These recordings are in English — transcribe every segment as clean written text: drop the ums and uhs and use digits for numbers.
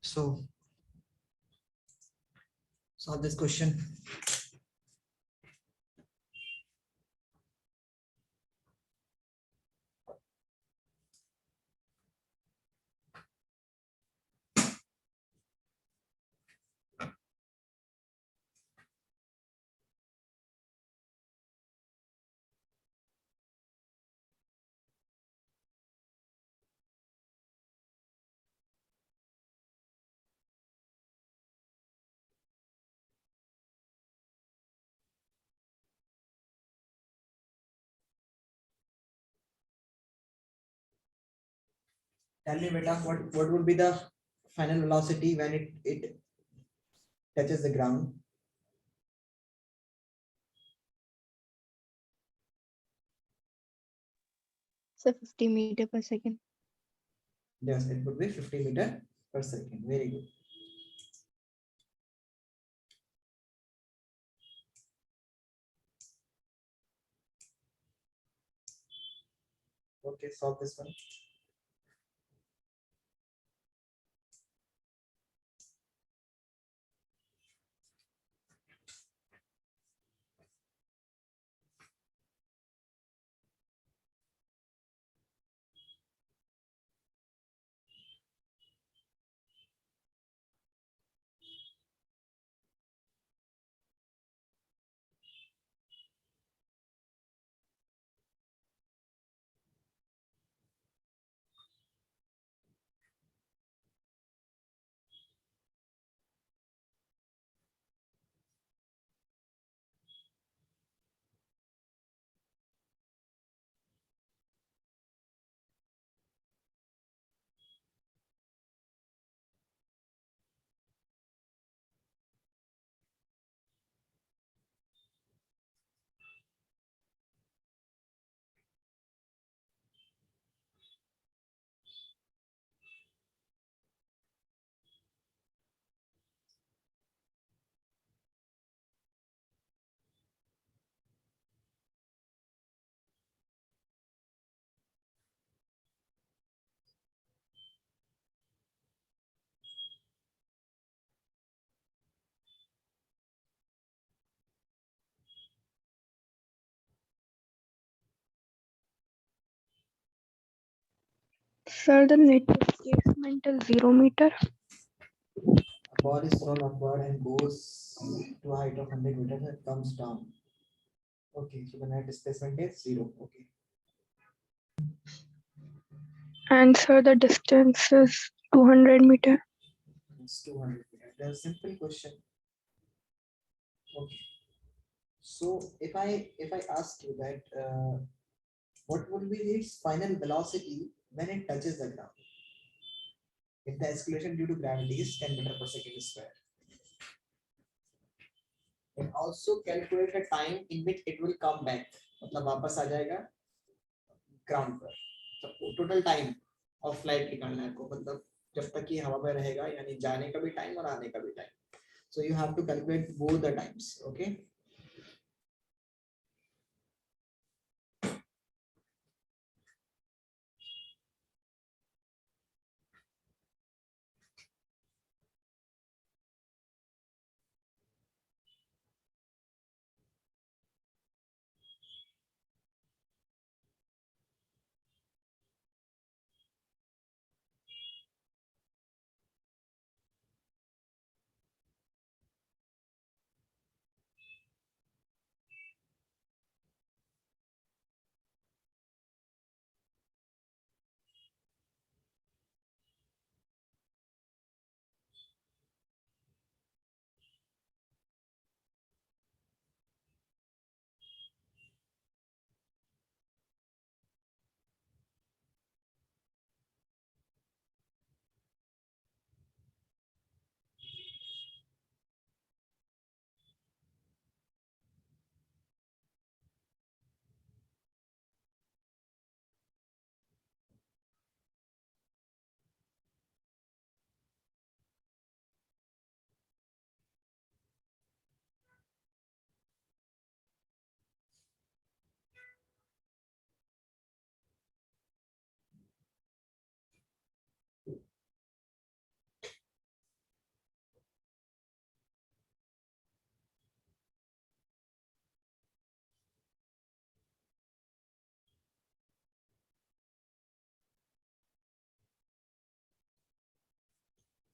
So solve this question. Tell me, beta, what would be the final velocity when it touches the ground? So 50 meter per second. Yes, it would be 50 meter per second. Very good. Okay, solve this one. Sir, the net displacement is 0 meter. A ball is thrown upward and goes to a height of 100 meters and comes down. Okay, so the net displacement is 0. Okay. And sir, the distance is 200 meter. It's 200 meters. That's a simple question. Okay. So if I ask you that what would be its final velocity when it touches the ground? If the acceleration due to gravity is 10 meter per second square. And also calculate the time in which it will come back. मतलब वापस आ जाएगा ground पर. तो total time of flight निकालना है आपको, मतलब जब तक ये हवा में रहेगा, यानी जाने का भी टाइम और आने का भी time. So you have to calculate both the times. Okay.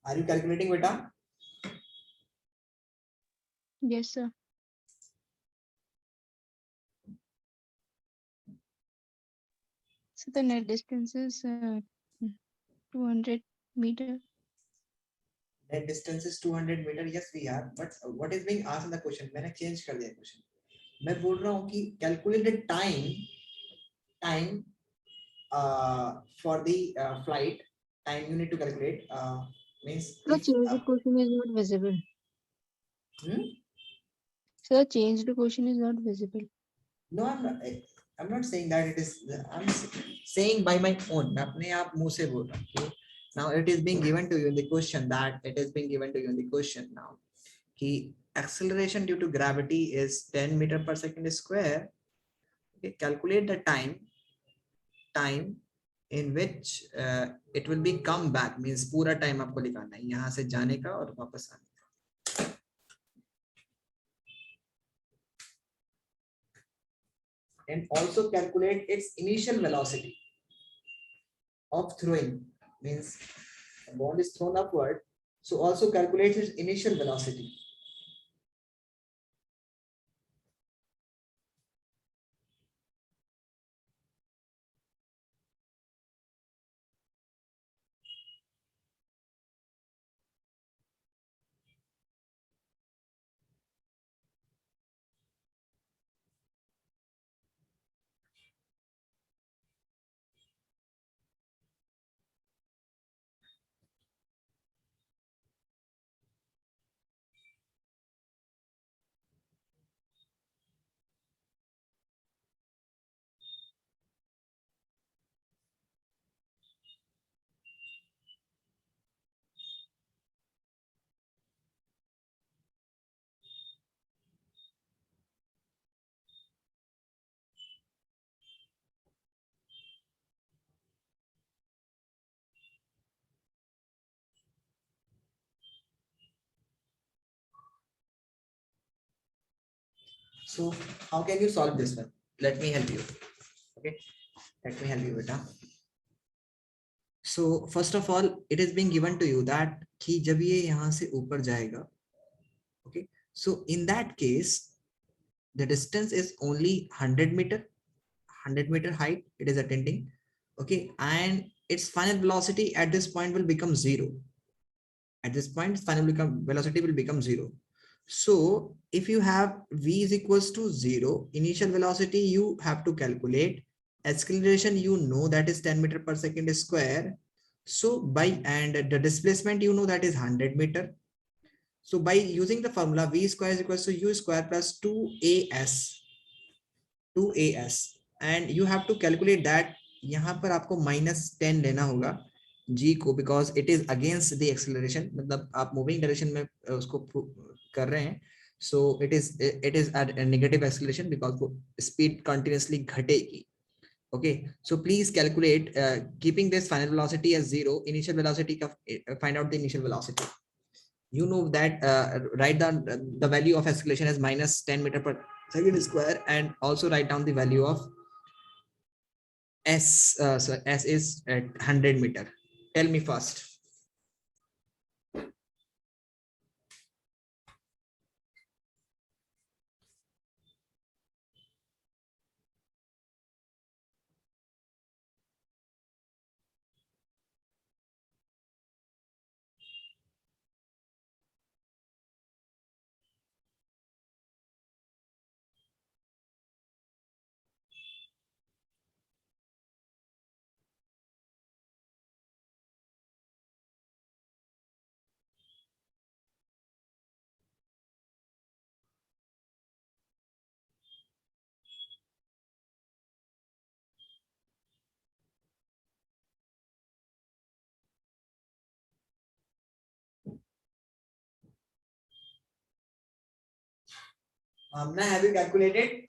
Are you calculating, beta? Yes, sir. So the net distance is 200 meter. Net distance is 200 meter. Yes, we are. But what is being asked in the question? मैंने change कर दिया question. मैं बोल रहा हूँ कि calculate the time for the flight. Time you need to calculate. Means The if changed question is not visible. hmm? Sir, changed question is not visible. No, I'm not saying that it is. I'm saying by my own. मैं अपने आप मुंह से बोल रहा हूँ कि now it is being given to you in the question that it is being given to you in the question now कि acceleration due to gravity is 10 meter per second square. Okay, calculate the time in which it will be come back means पूरा time आपको निकालना है यहाँ से जाने का और वापस आने का. And also calculate its initial velocity of throwing means a ball is thrown upward, so also calculate its initial velocity. So how can you solve this one? Let me help you. Okay, let me help you, beta. So first of all, it is being given to you that कि जब ये यहाँ से ऊपर जाएगा, okay, so in that case the distance is only 100 meter height it is attending, okay, and its final velocity at this point will become zero. At this point final velocity will become zero. So if you have v is equals to 0, initial velocity you have to calculate, acceleration you know that is 10 meter per second square, so by and the displacement you know that is 100 meter. So by using the formula v square is equals to u square plus 2as and you have to calculate that यहाँ पर आपको -10 लेना होगा g को because it is against the acceleration, मतलब आप moving direction में उसको कर रहे हैं, so it is at a negative acceleration because speed continuously घटेगी. Okay, so please calculate keeping this final velocity as 0, initial velocity find out the initial velocity. You know that write down the value of acceleration as -10 meter per second square and also write down the value of s. So s is at 100 meter. Tell me first. Amna, have you calculated?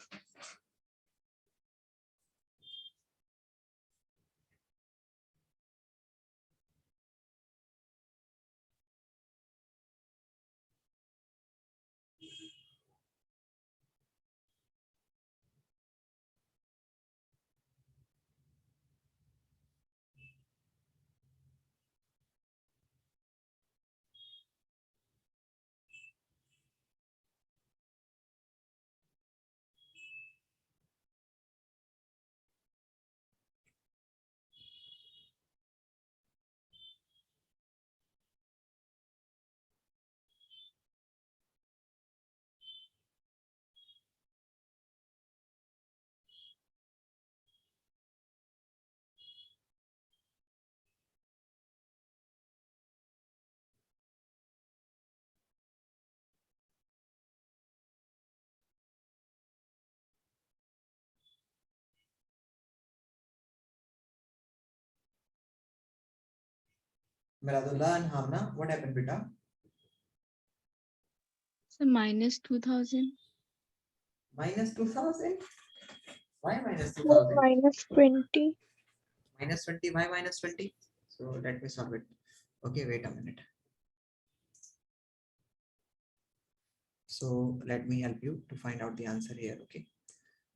Miradullah and Hamna, what happened, beta? So minus 2000. Minus 2000? Why minus So 2000? -20. Minus 20, why minus 20? So let me solve it. Okay, wait a minute. So let me help you to find out the answer here. Okay.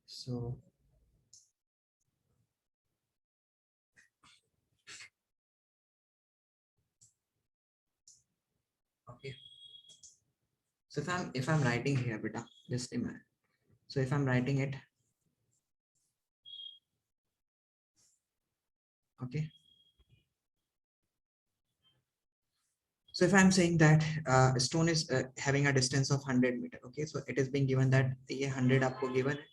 So okay. So if I'm writing here, beta, just imagine. So if I'm writing it, okay. So if I'm saying that a stone is having a distance of 100 meter, okay. So it is being given that ये 100 आपको given है.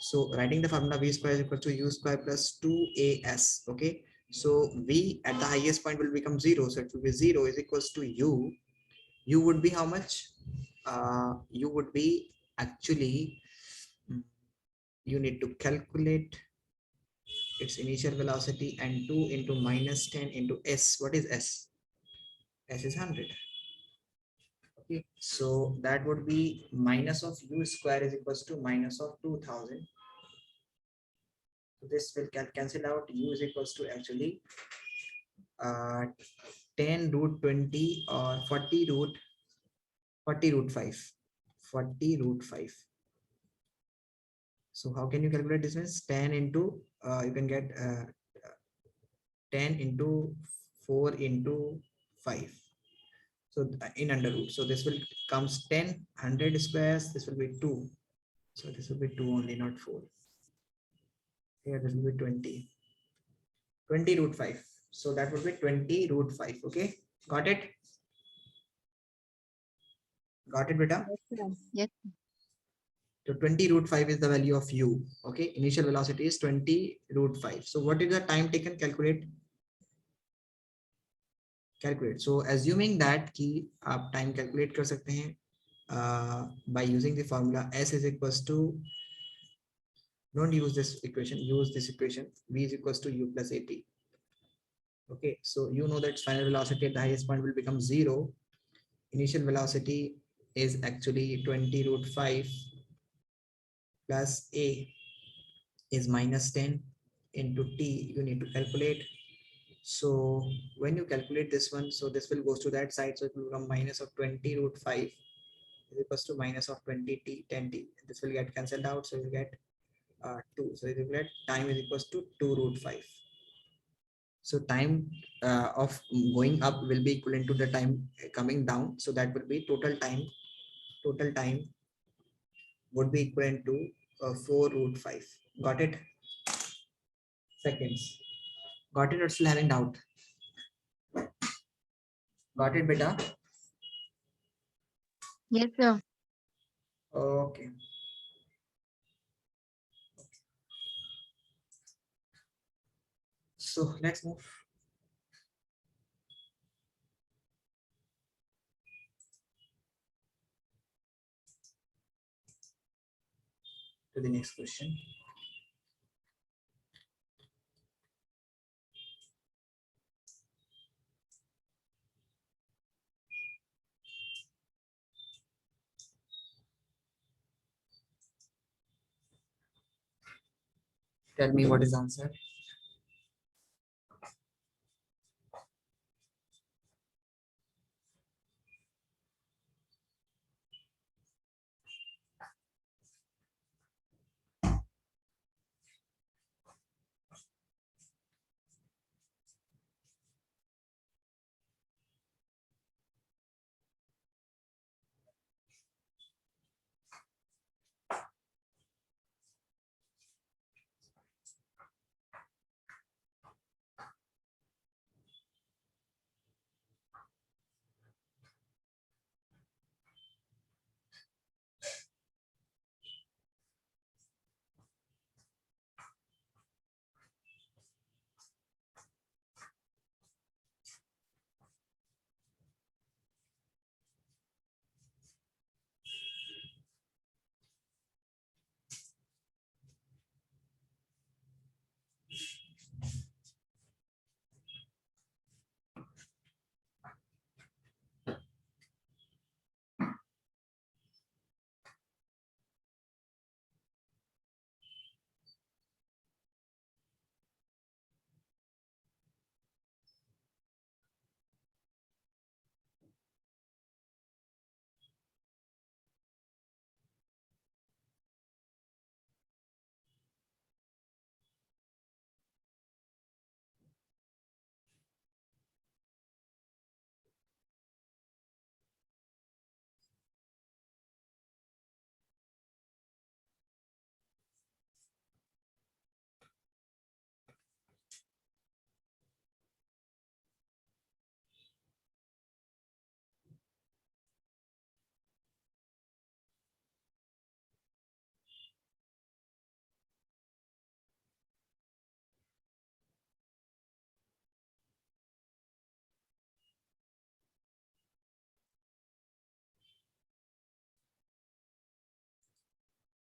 So writing the formula v square is equal to u square plus 2as. Okay. So v at the highest point will become 0. So it will be 0 is equals to u. U would be how much? You would be actually, you need to calculate its initial velocity and 2 into minus 10 into s. What is s? S is 100. Okay, so that would be minus of u square is equals to minus of 2000. So this will cancel out. U is equals to actually 10 root 20 or 40 root 5. 40 root 5. So how can you calculate this? Means 10 into you can get 10 into 4 into 5. So in under root. So this will comes 10, 100 squares. This will be 2. So this will be 2 only, not 4. Here this will be 20. 20 root 5. So that would be 20 root 5. Okay. Got it? Got it, beta? Yes. So 20 root 5 is the value of u. Okay. Initial velocity is 20 root 5. So what is the time taken? Calculate. So assuming that कि आप time calculate कर सकते हैं by using the formula s is equals to, don't use this equation, use this equation, v is equals to u plus at. Okay, so you know that final velocity at the highest point will become 0. Initial velocity is actually 20 root 5 plus a is minus 10 into t. You need to calculate. So when you calculate this one, so this will go to that side, so it will become minus of 20 root 5 is equals to minus of 20 t 10 t. This will get cancelled out, so you get 2. So you get time is equals to 2 root 5. So time of going up will be equivalent to the time coming down. So that will be total time. Total time would be equivalent to 4 root 5. Got it? Seconds. Got it or still having doubt? Got it, beta? Yes, sir. Okay. So let's move. To the next question. Tell me what is the answer.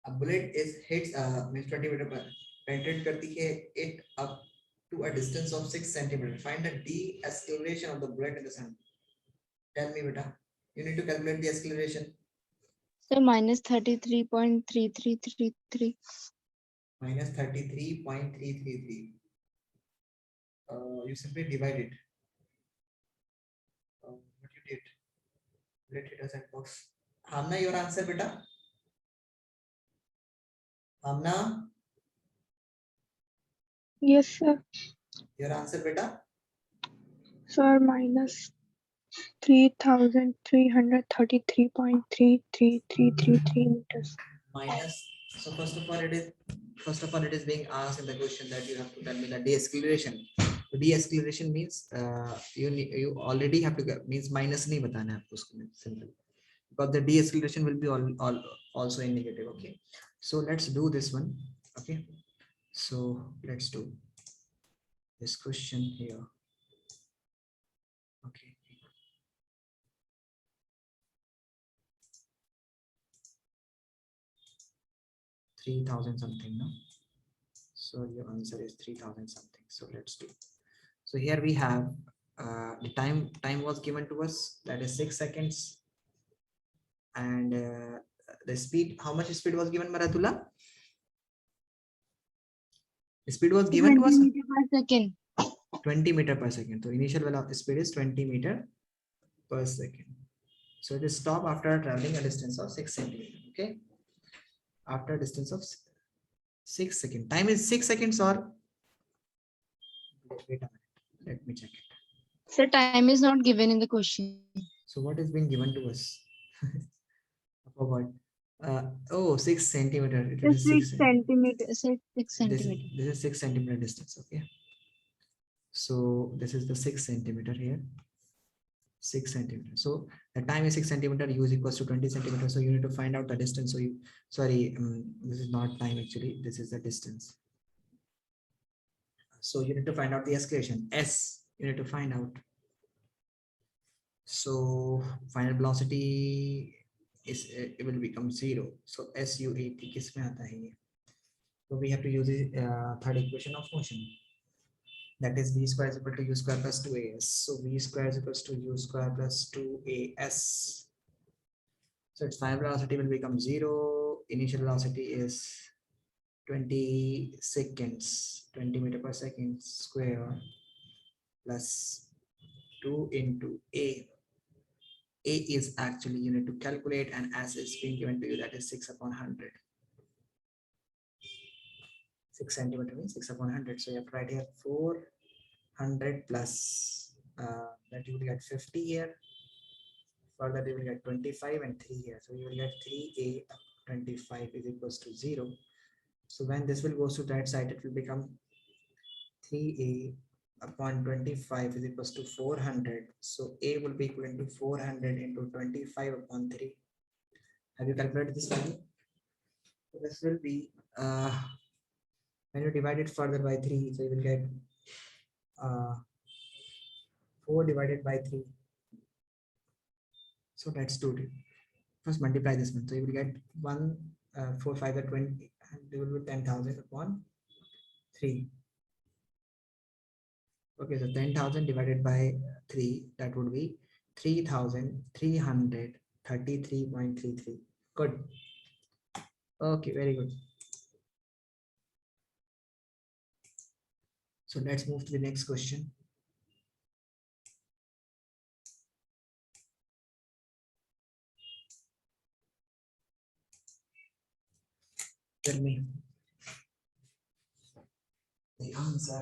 a bullet is hits means 20 meter per penetrate करती है it up to a distance of 6 centimeter. Find the deceleration of the bullet in the sun. Tell me beta, you need to calculate the acceleration. Sir, minus 33.3333. Minus 33.333. You simply divide it. What you did? Let it as a box. Hamna, your answer beta. Hamna, Yes, sir. your answer beta. Sir, minus 3,333.33333 meters. Minus. So first of all, it is being asked in the question that you have to tell me the deceleration. So deceleration means you already have to means minus नहीं बताना है आपको उसको simple. Because the deceleration will be all also in negative. Okay, so let's do this one. Okay, so let's do this question here. Okay, 3,000 something, no? So your answer is 3,000 something. So let's do. So here we have the time was given to us, that is 6 seconds, and the speed, how much speed was given, Maratullah? The speed was given to us 20 meter per second. 20 meter per second. So initial speed is 20 meter per second. So it is stop after traveling a distance of 6 centimeter. Okay, after a distance of 6 seconds. Time is 6 seconds or wait a minute, let me check it. Sir, time is not given in the question. So what is being given to us? I forgot. Oh, 6 centimeter. It is 6 centimeter. Sir, 6 this, centimeter. this is 6 centimeter distance. Okay, so this is the 6 centimeter here. 6 centimeter. So the time is 6 centimeter, u is equals to 20 centimeter. So you need to find out the distance. So you, sorry, this is not time actually, this is the distance. So you need to find out the acceleration s, you need to find out. So final velocity is it will become 0. So SUAT किसमें आता है ये? So we have to use the third equation of motion. That is v square is equal to u square plus 2as. So v square is equals to u square plus 2as. So its final velocity will become 0. Initial velocity is 20 seconds, 20 meter per second square plus 2 into a. A is actually, you need to calculate, and as is being given to you, that is 6 upon 100. 6 centimeter means 6 upon 100. So you have to write here 400 plus that you will get 50 here. Further you will get 25 and 3 here. So you will get 3a 25 is equals to 0. So when this will go to that side, it will become 3a upon 25 is equals to 400. So a will be equal to 400 into 25 upon 3. Have you calculated this value? So this will be when you divide it further by 3, so you will get 4 divided by 3. So let's do it. First multiply this one. So you will get 1 4 5 are 20, and there will be 10,000 upon 3. Okay, so 10,000 divided by 3, that would be 3,333.33. Good. Okay, very good. So let's move to the next question. Tell me the answer.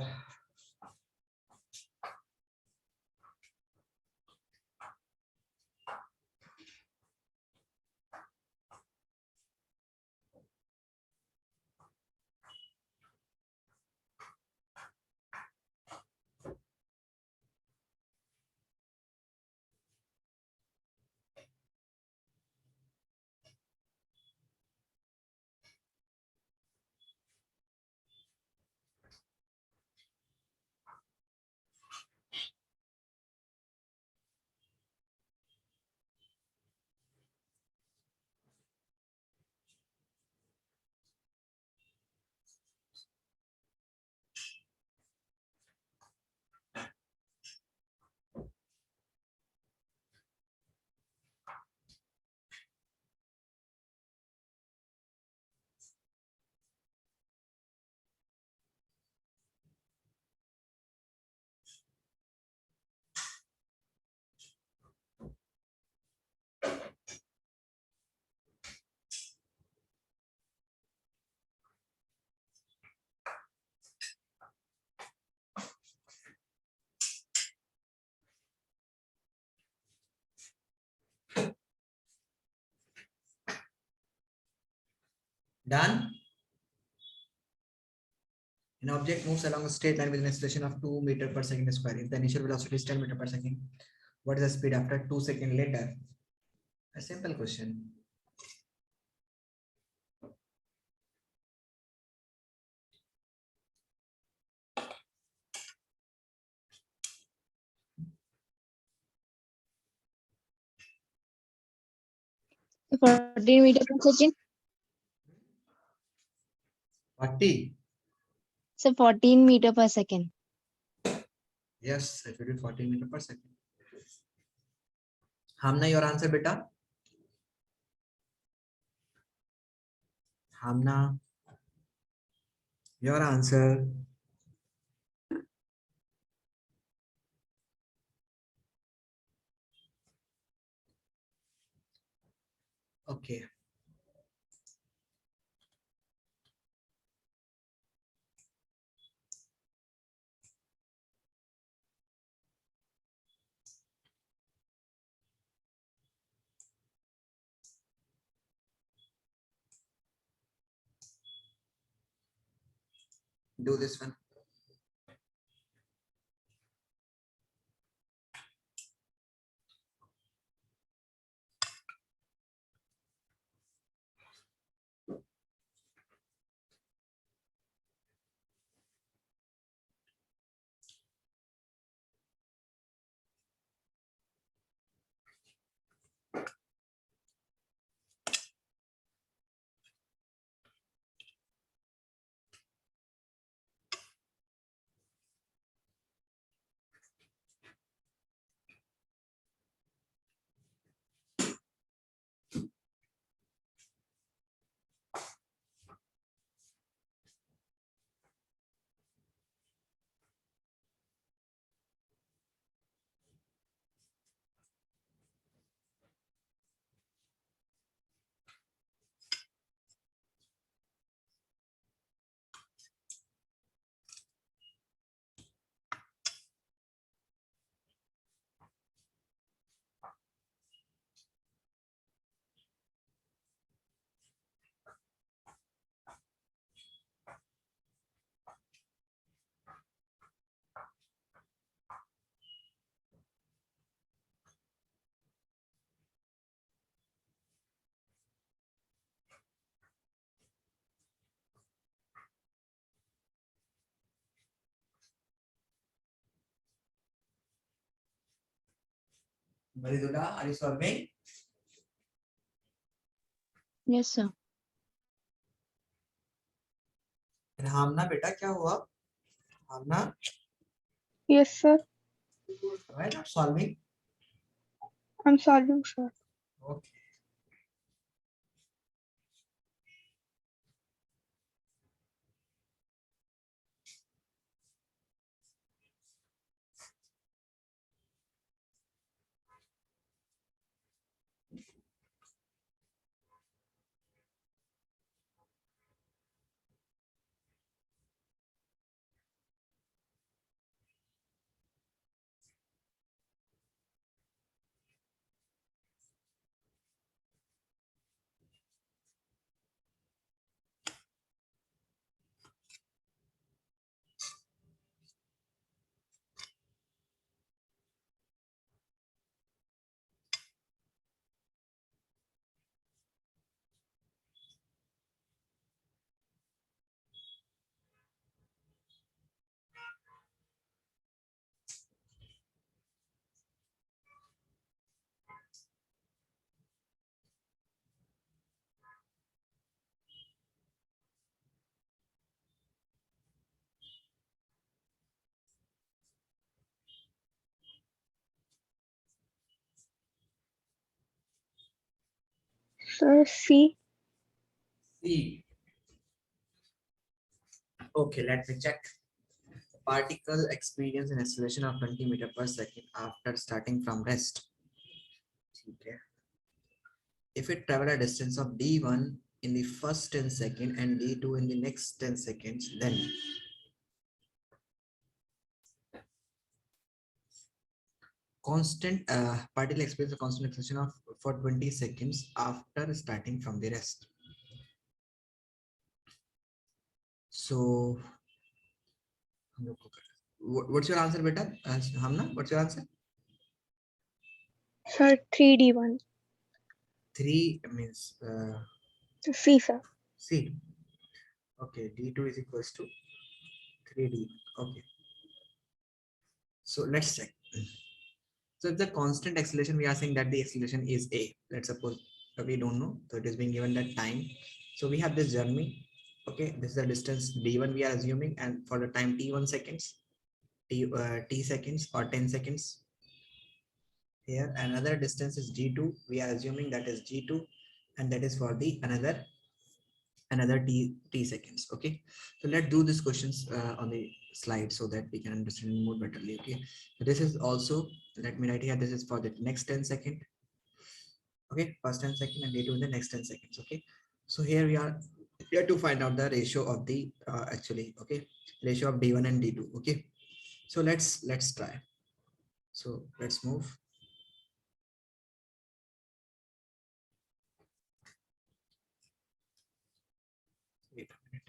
Done. An object moves along a straight line with an acceleration of 2 meter per second square. If the initial velocity is 10 meter per second, what is the speed after 2 seconds later? A simple question. So 14 meter per second. 40. So 14 meter per second. Yes, it will be 40 meter per second. Hamna, your answer, beta. Hamna, your answer. Okay. Do this one. Maridula, are you solving? Yes, sir. And Hamna, beta, क्या हुआ? Hamna, Yes, sir. why not solving? I'm solving, sir. Okay. Sir, C. C. Okay, let me check. Particle experience an acceleration of 20 meter per second after starting from rest. Okay. If it travel a distance of d1 in the first 10 seconds and d2 in the next 10 seconds, then constant particle experience a constant acceleration of for 20 seconds after starting from the rest. So what's your answer, beta? Hamna, what's your answer? Sir, 3D1. 3 means C, sir. C. Okay, d2 is equals to 3d. Okay, so let's check. So if the constant acceleration, we are saying that the acceleration is a. Let's suppose we don't know, so it is being given that time. So we have this journey. Okay, this is the distance d1 we are assuming, and for the time t1 seconds, t seconds or 10 seconds. Here another distance is g2. We are assuming that is g2, and that is for the another t seconds. Okay, so let's do these questions on the slide so that we can understand more betterly. Okay, so this is also, let me write here, this is for the next 10 second. Okay, first 10 second, and d2 in the next 10 seconds. Okay, so here we are here to find out the ratio of the actually, okay, ratio of d1 and d2. Okay, so let's try. So let's move. Wait a minute.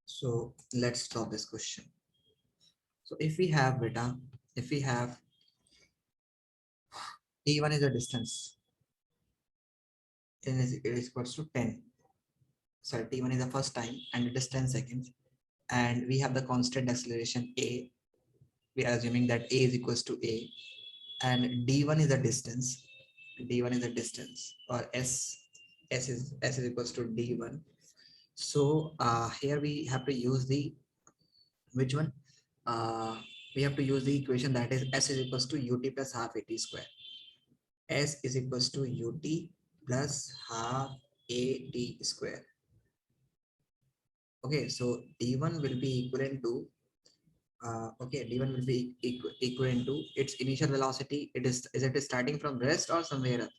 So let's solve this question. So if we have beta, if we have t1 is a distance, then it is equals to 10. Sorry, t1 is the first time, and it is 10 seconds, and we have the constant acceleration a. We are assuming that a is equals to a, and d1 is the distance. D1 is the distance, or s is equals to d1. So here we have to use the which one? We have to use the equation that is s is equals to ut plus half at square. S is equals to ut plus half at square. Okay, so d1 will be equivalent to okay, d1 will be equivalent to its initial velocity. Is it starting from rest or somewhere else?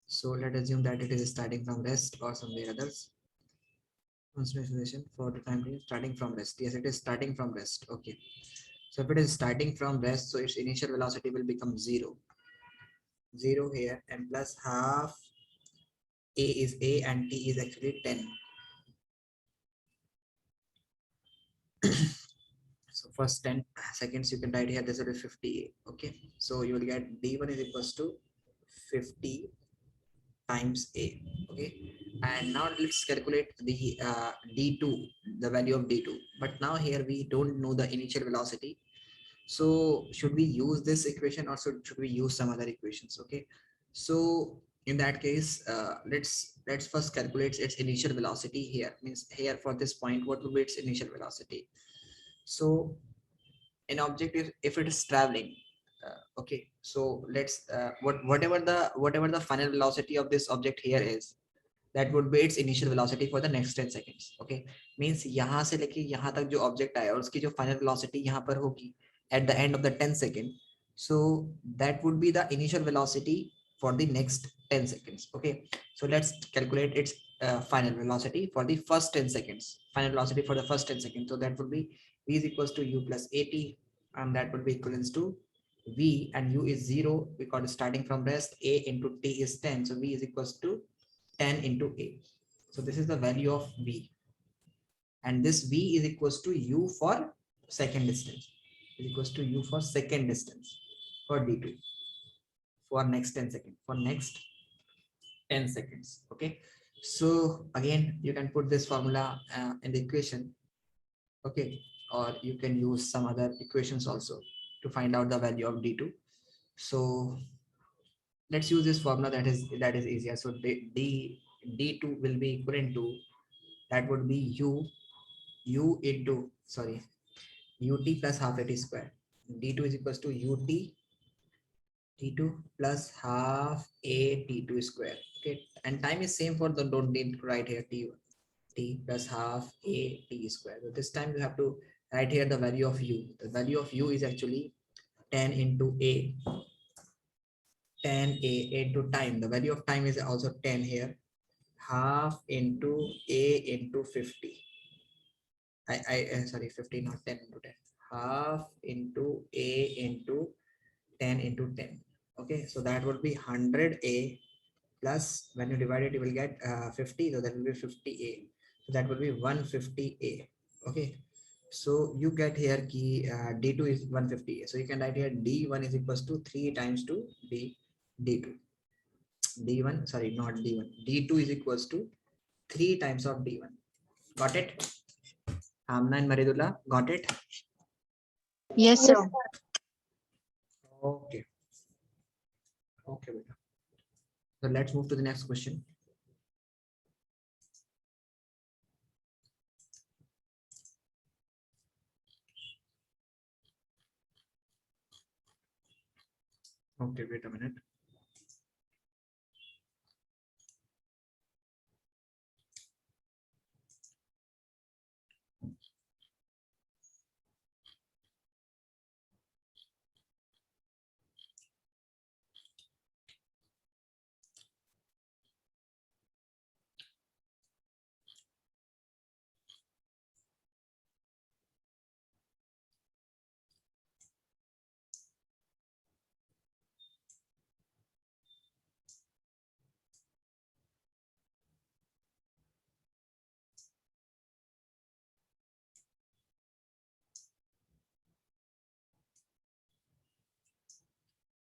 So let's assume that it is starting from rest or somewhere others. Concentration for the time being starting from rest. Yes, it is starting from rest. Okay, so if it is starting from rest, so its initial velocity will become 0 here, and plus half a is a, and t is actually 10. So first 10 seconds you can write here, this will be 50. Okay, so you will get d1 is equals to 50 times a. Okay, and now let's calculate the d2, the value of d2. But now here we don't know the initial velocity. So should we use this equation, or should we use some other equations? Okay, so in that case, let's first calculate its initial velocity here. Means here for this point, what would be its initial velocity? So an object, if it is traveling, okay, so let's whatever the final velocity of this object here is, that would be its initial velocity for the next 10 seconds. Okay, means यहाँ से लेके यहाँ तक जो object आया और उसकी जो final velocity यहाँ पर होगी at the end of the 10 second, so that would be the initial velocity for the next 10 seconds. Okay, so let's calculate its final velocity for the first 10 seconds. Final velocity for the first 10 seconds. So that would be v is equals to u plus at, and that would be equivalent to v, and u is 0 because starting from rest, a into t is 10, so v is equals to 10 into a. So this is the value of v, and this v is equals to u for second distance, is equals to u for second distance for d2 for next 10 seconds, for next 10 seconds. Okay, so again you can put this formula in the equation. Okay, or you can use some other equations also to find out the value of d2. So let's use this formula that is easier. So d2 will be equivalent to, that would be u into, sorry, ut plus half at square. d2 is equals to ut t2 plus half a t2 square. Okay, and time is same for the, don't need to write here t plus half a t square. So this time you have to write here the value of u. The value of u is actually 10 into a, 10 a into time. The value of time is also 10 here, half into a into 50. I sorry, 50, not 10 into 10. half into A into 10 into 10. Okay, so that would be 100A plus when you divide it, you will get 50. So that will be 50A. So that will be 150A. Okay, so you get here key D2 is 150A. So you can write here D1 is equals to 3 times to D2. D1, sorry, not D1. D2 is equals to 3 times of D1. Got it? Amna and Maridullah, got it? Yes, sir. Okay. Okay, beta. So let's move to the next question. Okay, wait a minute.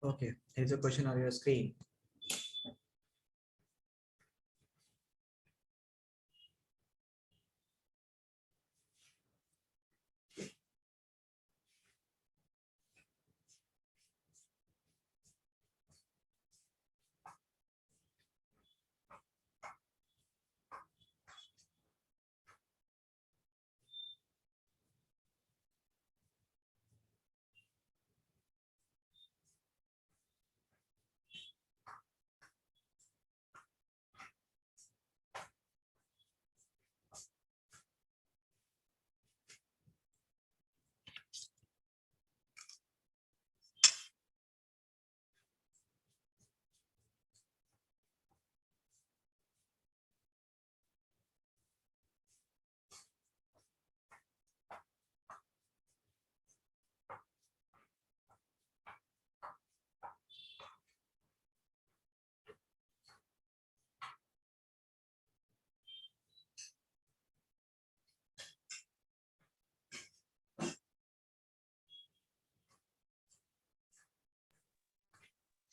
Okay, here's a question on your screen.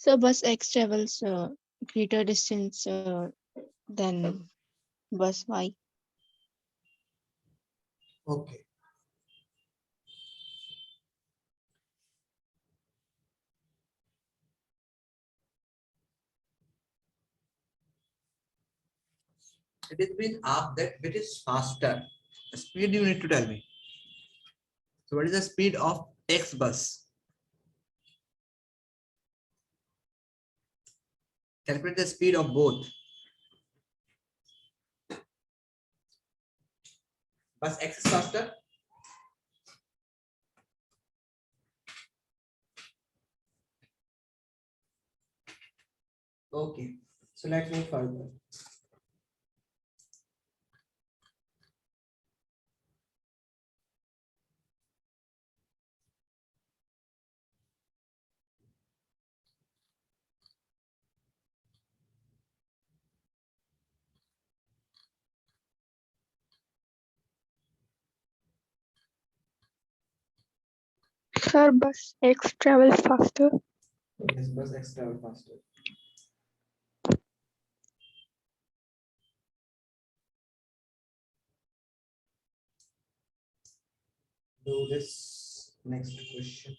So bus X travels greater distance than bus Y. Okay. It is being asked that which is faster. The speed you need to tell me. So what is the speed of X bus? Calculate the speed of both. Bus X is faster. Okay. So let's move further. Sir, bus X travels faster. Yes, bus X travel faster. Do this next question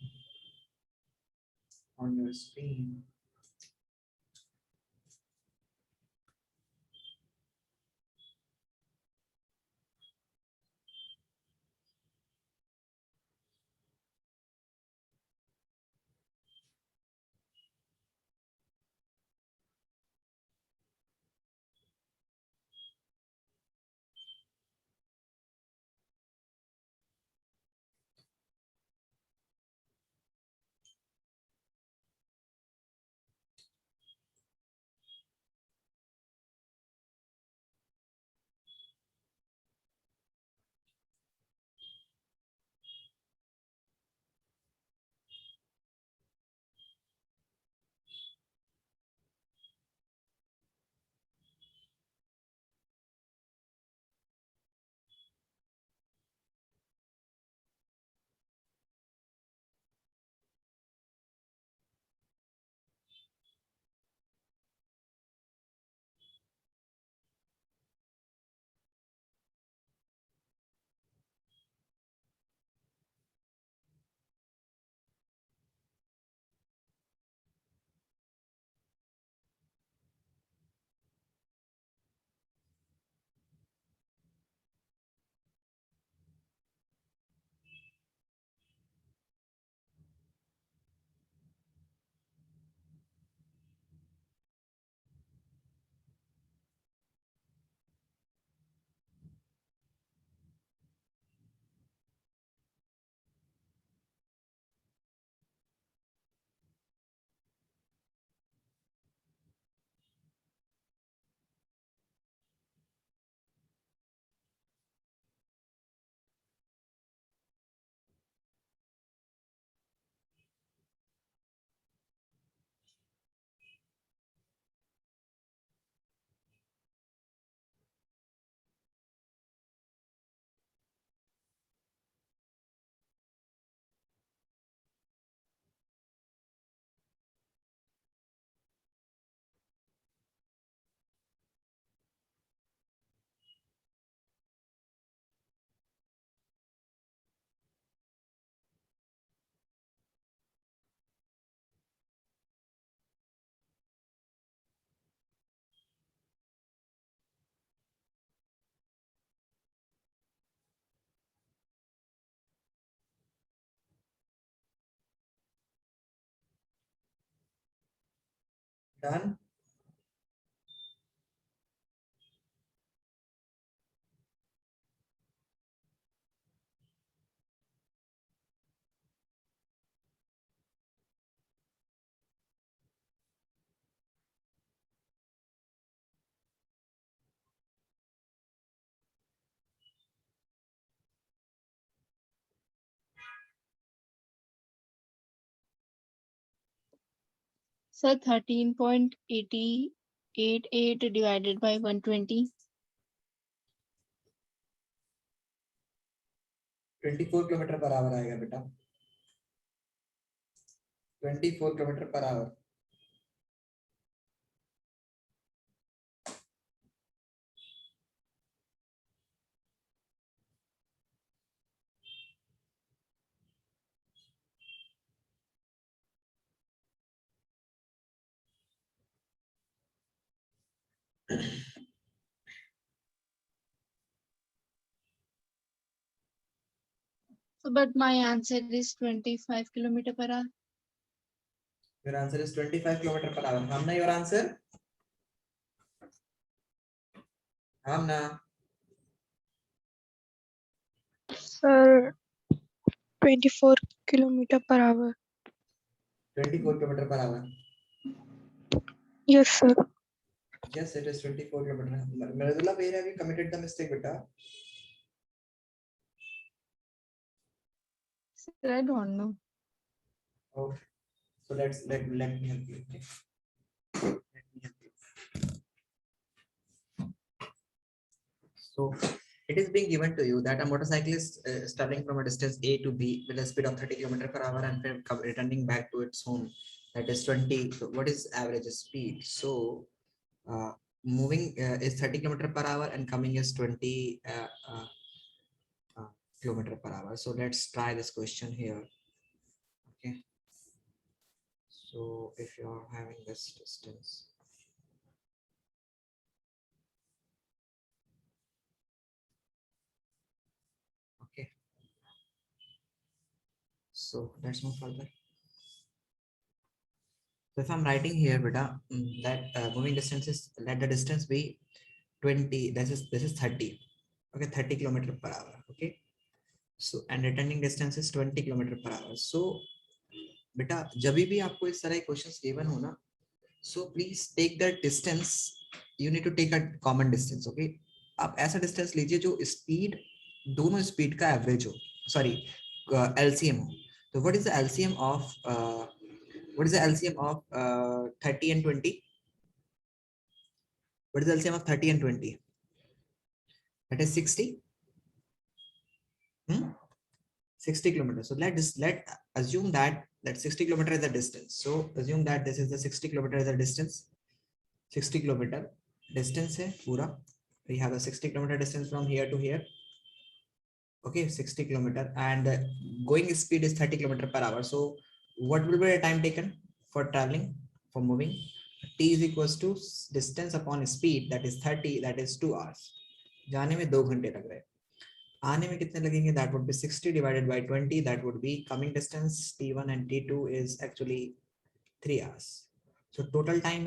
on your screen. Done. Sir, 13.8088 divided by 120. 24 kilometre per hour आएगा बेटा, 24 kilometre per hour. So, but my answer is 25 kilometer per hour. Your answer is 25 kilometer per hour. Hamna, your answer? Hamna. Sir, 24 kilometer per hour. 24 kilometer per hour. Yes, sir. Yes, it is 24 kilometer. Miradullah, where have you committed the mistake, beta? Sir, I don't know. Oh, so let me help you. Okay? Let me help you. So it is being given to you that a motorcyclist traveling from a distance A to B with a speed of 30 km per hour and returning back to its home, that is 20. So what is average speed? So moving is 30 km per hour and coming is 20 kilometer per hour. So let's try this question here. Okay. So if you are having this distance, okay. So let's move further. So if I'm writing here, beta, that moving distance is, let the distance be 20. This is 30. Okay, 30 kilometer per hour. Okay. So and returning distance is 20 kilometer per hour. So beta, जब भी आपको इस तरह questions given हो ना, so please take that distance. You need to take a common distance. Okay. आप ऐसा distance लीजिए जो speed, दोनों speed का average हो. Sorry, LCM हो. So what is the LCM of 30 and 20? What is the LCM of 30 and 20? That is 60. 60 kilometers. So let assume that 60 kilometer is the distance. So assume that this is the 60 kilometer is the distance. 60 kilometer distance है पूरा. We have a 60 kilometer distance from here to here. Okay, 60 kilometer, and going speed is 30 kilometer per hour. So what will be the time taken for traveling, for moving? T is equals to distance upon speed, that is 30, that is 2 hours. जाने में 2 घंटे लग रहे हैं. आने में कितने लगेंगे? That would be 60 divided by 20. That would be coming distance T1 and T2 is actually 3 hours. So total time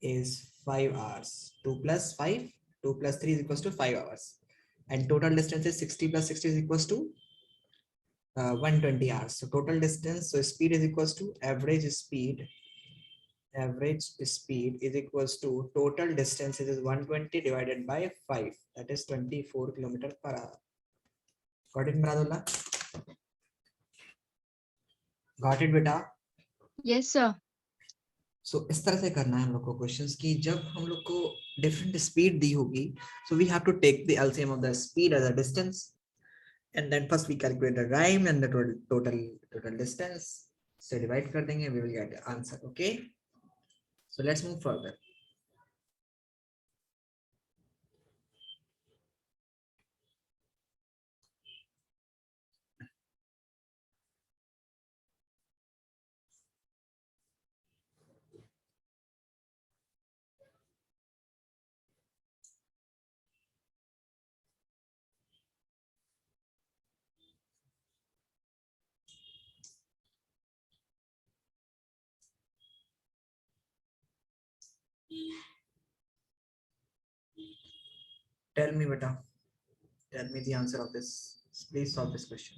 is 5 hours. 2 plus 5, 2 plus 3 is equals to 5 hours. And total distance is 60 plus 60 is equals to 120 hours. So total distance, so speed is equals to average speed is equals to total distance is 120 divided by 5, that is 24 kilometer per hour. Got it, Miradullah? Got it, beta? Yes, sir. So इस तरह से करना है हम लोग को questions की, जब हम लोग को डिफरेंट स्पीड दी होगी, so we have to take the LCM of the speed as a distance, and then first we calculate the time and the total distance, so divide कर देंगे, we will get the answer. Okay, so let's move further. Tell me, beta. Tell me the answer of this. Please solve this question.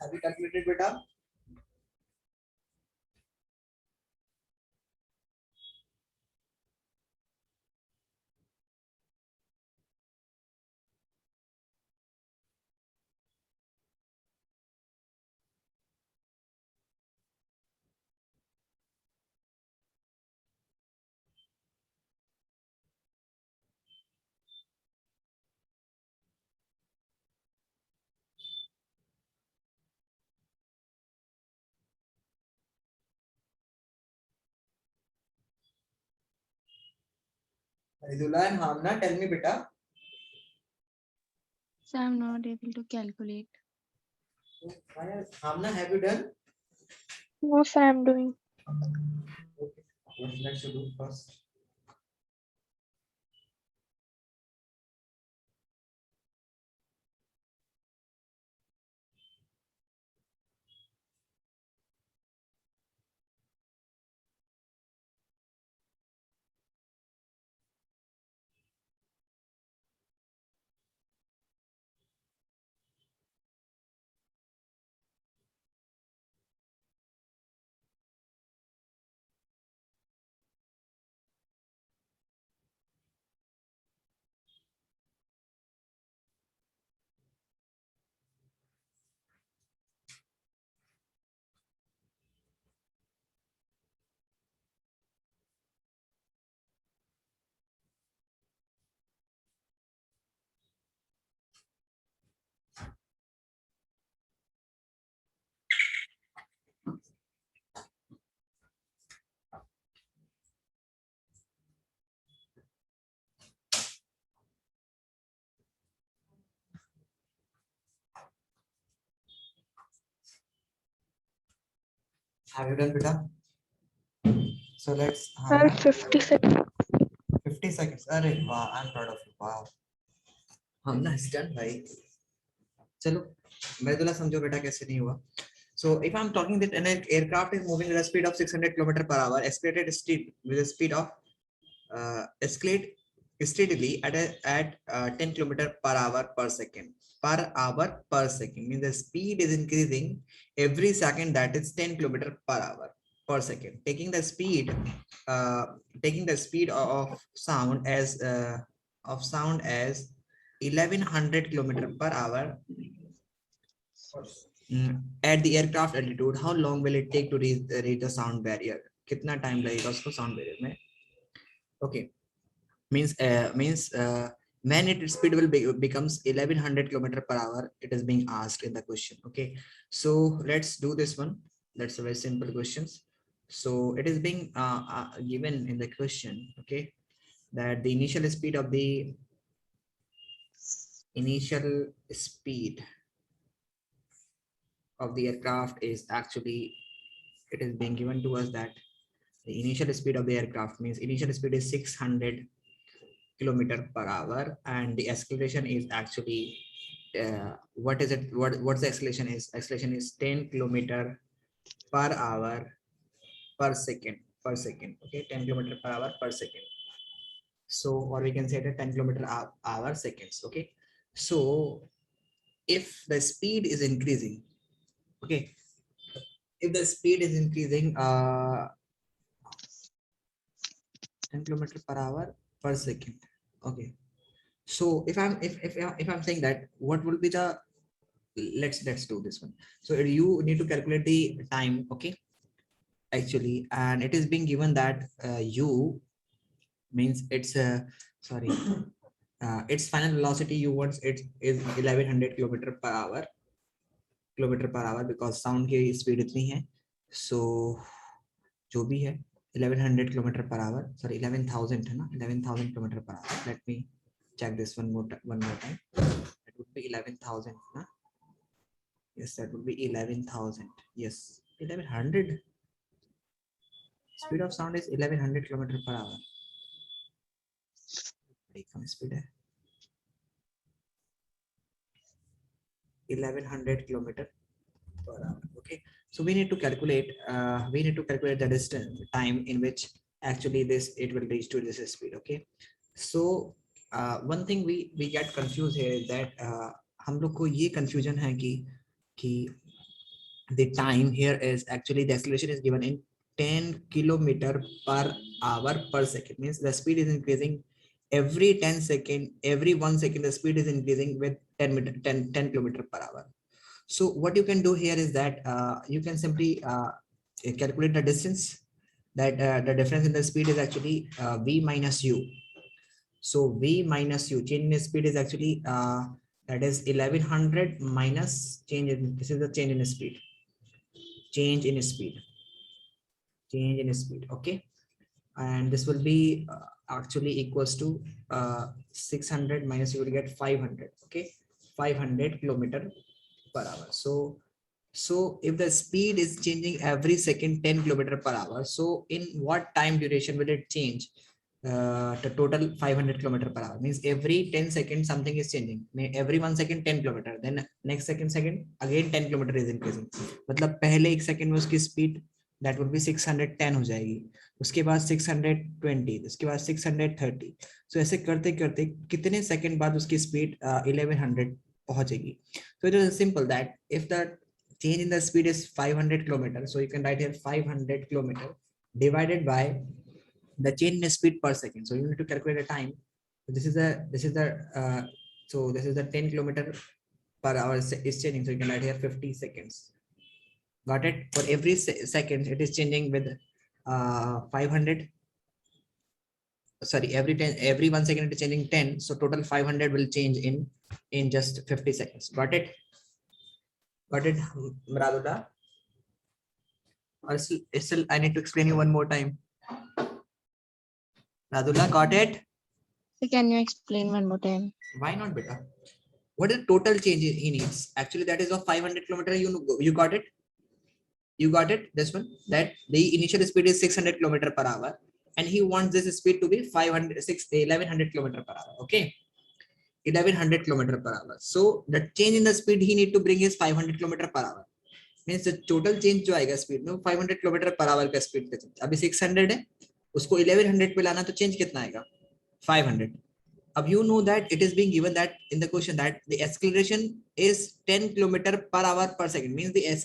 Have you calculated, beta? Ridula and Hamna, tell me, beta. So I'm not able to calculate. Hamna, have you done? No, sir, I'm doing. Okay. What let's do first? Have you done, beta? So let's Sir, Hamna, 50 seconds. 50 seconds. Arey, wow, I'm proud of you. Wow. Hamna is done भाई. चलो मृदुला समझो बेटा कैसे नहीं हुआ. So if I'm talking that an aircraft is moving at a speed of 600 km per hour, escalated speed with a speed of escalate steadily at 10 kilometer per hour per second. Per hour per second means the speed is increasing every second, that is 10 kilometer per hour per second. Taking the speed of sound as 1100 kilometer per hour at the aircraft altitude, how long will it take to reach the sound barrier? कितना time लगेगा उसको sound barrier में? Okay, means when its speed will becomes 1100 kilometer per hour, it is being asked in the question. Okay, so let's do this one. That's a very simple questions. So it is being given in the question, okay, that the initial speed of the aircraft is actually, it is being given to us that the initial speed of the aircraft means initial speed is 600 kilometer per hour, and the acceleration is actually what's the acceleration is? Acceleration is 10 kilometer per hour per second. Okay, 10 kilometer per hour per second. So, or we can say that 10 kilometer hour seconds. Okay, so if the speed is increasing, okay, if the speed is increasing 10 kilometer per hour per second. Okay, so if I'm saying that, what will be the, let's do this one. So you need to calculate the time, okay, actually, and it is being given that u means it's its final velocity u once it is 1100 kilometer per hour because sound की speed इतनी है. So जो भी है 1100 kilometer per hour, sorry 11,000 है ना, 11,000 kilometer per hour. Let me check this one more time. It would be 11,000 na? Yes, that would be 11,000. Yes, 1100. Speed of sound is 1100 kilometer per hour. बड़ी कम speed है. 1100 kilometer per hour. Okay, so we need to calculate the distance time in which actually it will reach to this speed. Okay, so one thing we get confused here is that हम लोग को ये confusion है कि the time here is actually the acceleration is given in 10 kilometer per hour per second, means the speed is increasing every 10 second, every 1 second the speed is increasing with 10 kilometer per hour. So what you can do here is that you can simply calculate the distance, that the difference in the speed is actually v minus u. So v minus u, change in speed is actually that is 1100 minus change in, this is the change in speed. Okay, and this will be actually equals to 600 minus, you will get 500. Okay, 500 kilometer per hour. So if the speed is changing every second 10 kilometer per hour, so in what time duration will it change the total 500 kilometer per hour? Means every 10 seconds something is changing, every 1 second 10 kilometer, then next second again 10 kilometer is increasing. मतलब पहले एक second में उसकी speed that would be 610 हो जाएगी, उसके बाद 620, उसके बाद 630. so ऐसे करते करते कितने second बाद उसकी speed 1100 पहुंचेगी. So it is simple that if the change in the speed is 500 kilometer, so you can write here 500 kilometer divided by the change in speed per second. So you need to calculate the time. So this is the 10 kilometer per hour is changing. So you can write here 50 seconds. Got it? For every second it is changing with 500. Sorry, every 1 second it is changing 10. So total 500 will change in just 50 seconds. Got it? Got it, Radula? Or still I need to explain you one more time. Radula, got it? So can you explain one more time? Why not, beta? What is the total change he needs? Actually, that is of 500 kilometer. You got it? You got it? This one, that the initial speed is 600 kilometer per hour, and he wants this speed to be 1100 kilometer per hour. Okay, 1100 kilometer per hour. So the change in the speed he need to bring is 500 kilometer per hour. Means the total change जो आएगा speed में 500 kilometer per hour का speed का change. अभी 600 है, उसको 1100 पे लाना तो change कितना आएगा? 500. अब you know that it is being given that in the question that the acceleration is 10 km/h per second, means the acceleration